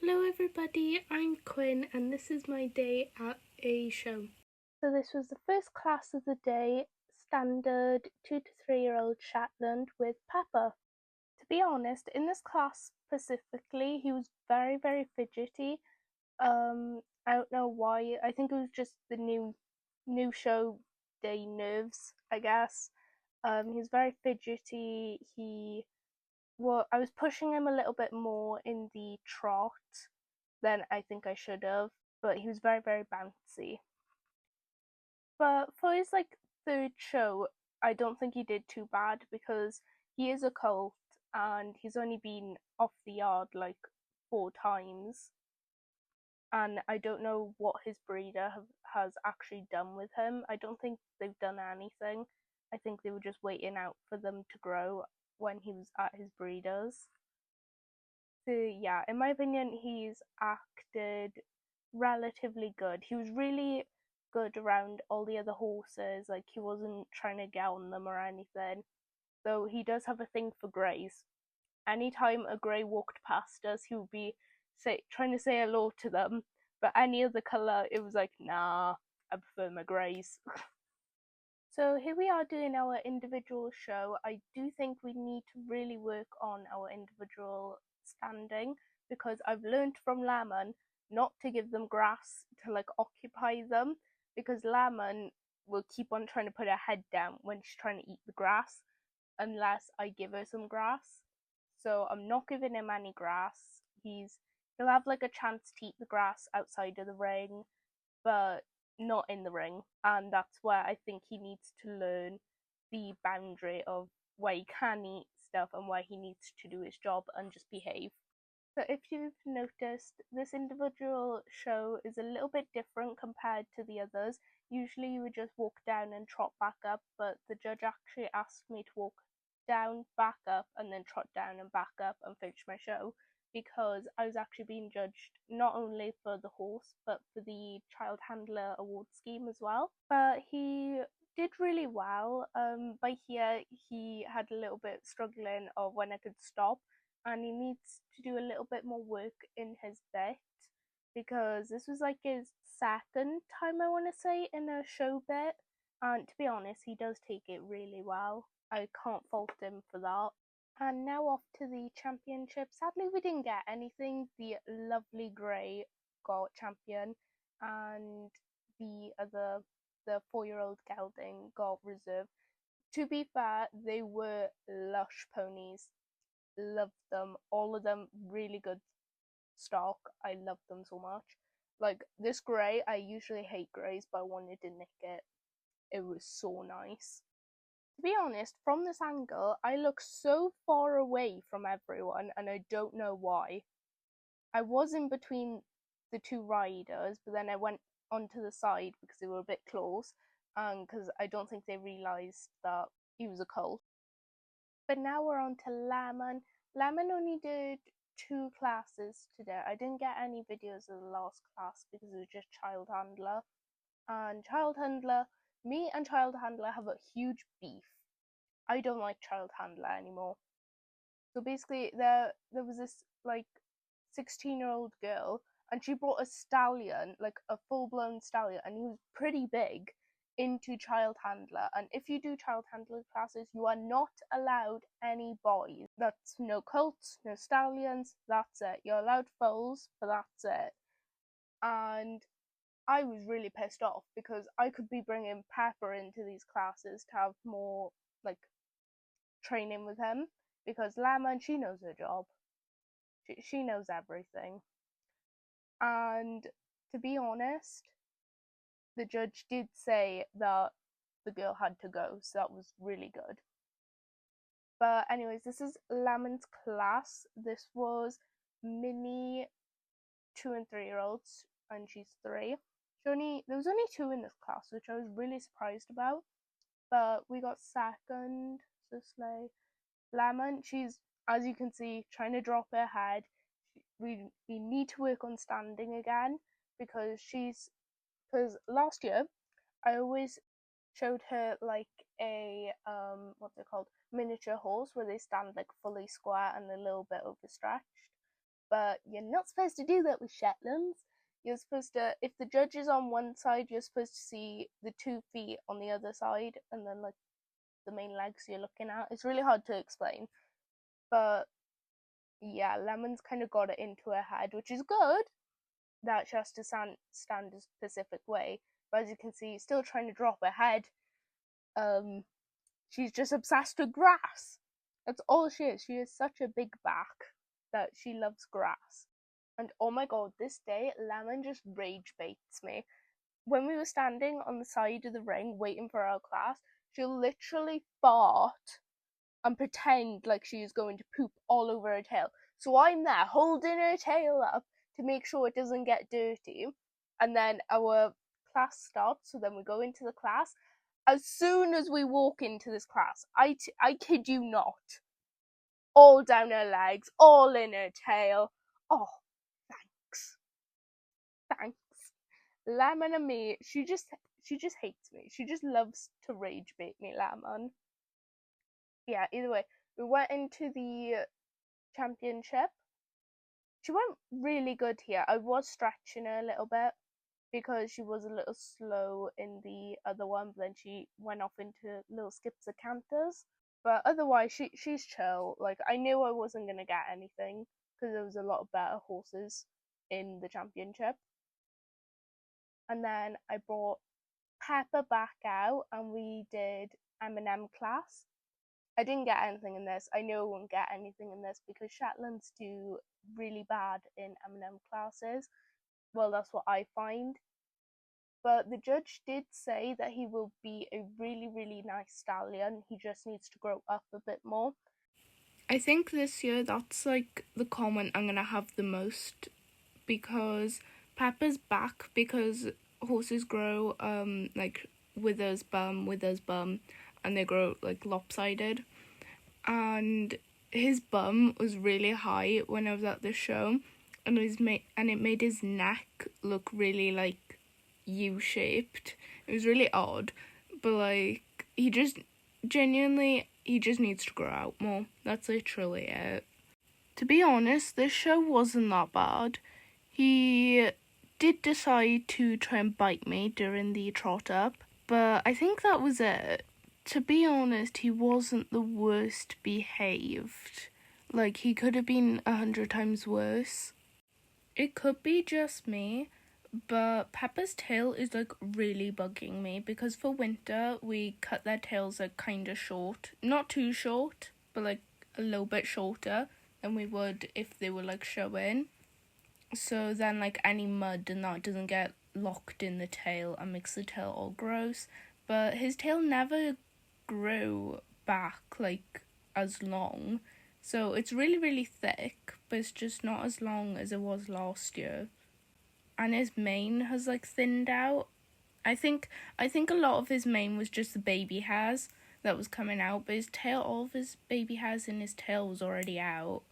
Hello everybody, I'm Quinn and this is my day at a show. So this was the first class of the day, standard 2 to 3-year-old Shetland with Pepper. To be honest, in this class specifically, he was very, very fidgety. I don't know why. I think it was just the new show day nerves, I guess. He was very fidgety. I was pushing him a little bit more in the trot than I think I should have, but he was very, very bouncy. But for his third show, I don't think he did too bad because he is a colt and he's only been off the yard like 4 times. And I don't know what his breeder has actually done with him. I don't think they've done anything. I think they were just waiting out for them to grow when he was at his breeder's. So yeah, in my opinion, he's acted relatively good. He was really good around all the other horses. Like, he wasn't trying to get on them or anything. Though he does have a thing for greys. Anytime a grey walked past us, he would be trying to say hello to them. But any other colour, it was like, nah, I prefer my greys. So here we are doing our individual show. I do think we need to really work on our individual standing because I've learned from Lemon not to give them grass to occupy them, because Lemon will keep on trying to put her head down when she's trying to eat the grass unless I give her some grass. So I'm not giving him any grass. He'll have a chance to eat the grass outside of the ring, but not in the ring. And that's where I think he needs to learn the boundary of where he can eat stuff and where he needs to do his job and just behave. So if you've noticed, this individual show is a little bit different compared to the others. Usually you would just walk down and trot back up, but the judge actually asked me to walk down, back up, and then trot down and back up and finish my show, because I was actually being judged not only for the horse but for the child handler award scheme as well. But he did really well. By here he had a little bit struggling of when I could stop, and he needs to do a little bit more work in his bit, because this was his second time, I want to say, in a show bit, and to be honest, he does take it really well. I can't fault him for that. And now off to the championship. Sadly, we didn't get anything. The lovely Grey got champion, and the 4-year-old gelding got reserve. To be fair, they were lush ponies. Loved them. All of them really good stock. I loved them so much. This Grey, I usually hate Greys, but I wanted to nick it. It was so nice. To be honest, from this angle, I look so far away from everyone, and I don't know why. I was in between the two riders, but then I went onto the side because they were a bit close, and because I don't think they realised that he was a colt. But now we're on to Lemon. Lemon only did 2 classes today. I didn't get any videos of the last class because it was just child handler. And child handler, me and child handler have a huge beef. I don't like child handler anymore. So basically, there was this 16-year-old girl, and she brought a stallion, a full-blown stallion, and he was pretty big, into child handler. And if you do child handler classes, you are not allowed any boys. That's no colts, no stallions, that's it. You're allowed foals, but that's it. And I was really pissed off because I could be bringing Pepper into these classes to have more training with him, because Lemon, she knows her job. She knows everything. And to be honest, the judge did say that the girl had to go, so that was really good. But anyways, this is Lemon's class. This was mini 2 and 3-year-olds, and she's 3. There was only 2 in this class, which I was really surprised about. But we got second, so Slay. Lemon, she's, as you can see, trying to drop her head. We need to work on standing again, because last year I always showed her a what's it called, miniature horse, where they stand fully square and a little bit overstretched. but you're not supposed to do that with Shetlands. You're supposed to, if the judge is on one side, you're supposed to see the 2 feet on the other side, and then like the main legs you're looking at. It's really hard to explain, but yeah, Lemon's kind of got it into her head, which is good, that she has to stand a specific way. But as you can see, still trying to drop her head. She's just obsessed with grass. That's all she is. She has such a big back that she loves grass. And oh my god, this day, Lemon just rage baits me. When we were standing on the side of the ring waiting for our class, she'll literally fart and pretend like she is going to poop all over her tail. So I'm there holding her tail up to make sure it doesn't get dirty. And then our class starts, so then we go into the class. As soon as we walk into this class, I kid you not, all down her legs, all in her tail. Oh, thanks. Lemon and me, she just hates me. She just loves to rage bait me, Lemon. Yeah, either way, we went into the championship. She went really good here. I was stretching her a little bit because she was a little slow in the other one, but then she went off into little skips and canters. But otherwise, she's chill. Like, I knew I wasn't going to get anything because there was a lot of better horses in the championship. And then I brought Pepper back out and we did M&M class. I didn't get anything in this. I knew I wouldn't get anything in this because Shetlands do really bad in M&M classes. Well, that's what I find. But the judge did say that he will be a really, really nice stallion. He just needs to grow up a bit more. I think this year that's like the comment I'm going to have the most, because Pepper's back because horses grow like withers bum, and they grow like lopsided. And his bum was really high when I was at the show, and it made his neck look really like U-shaped. It was really odd, but like he just needs to grow out more. That's literally it. To be honest, this show wasn't that bad. He did decide to try and bite me during the trot up, but I think that was it. To be honest, he wasn't the worst behaved. Like, he could have been 100 times worse. It could be just me, but Pepper's tail is like really bugging me because for winter we cut their tails like kind of short. Not too short, but like a little bit shorter than we would if they were like showing. So then like any mud and that doesn't get locked in the tail and makes the tail all gross. But his tail never grew back like as long, so it's really, really thick, but it's just not as long as it was last year. And his mane has like thinned out. I think a lot of his mane was just the baby hairs that was coming out, but his tail, all of his baby hairs in his tail was already out.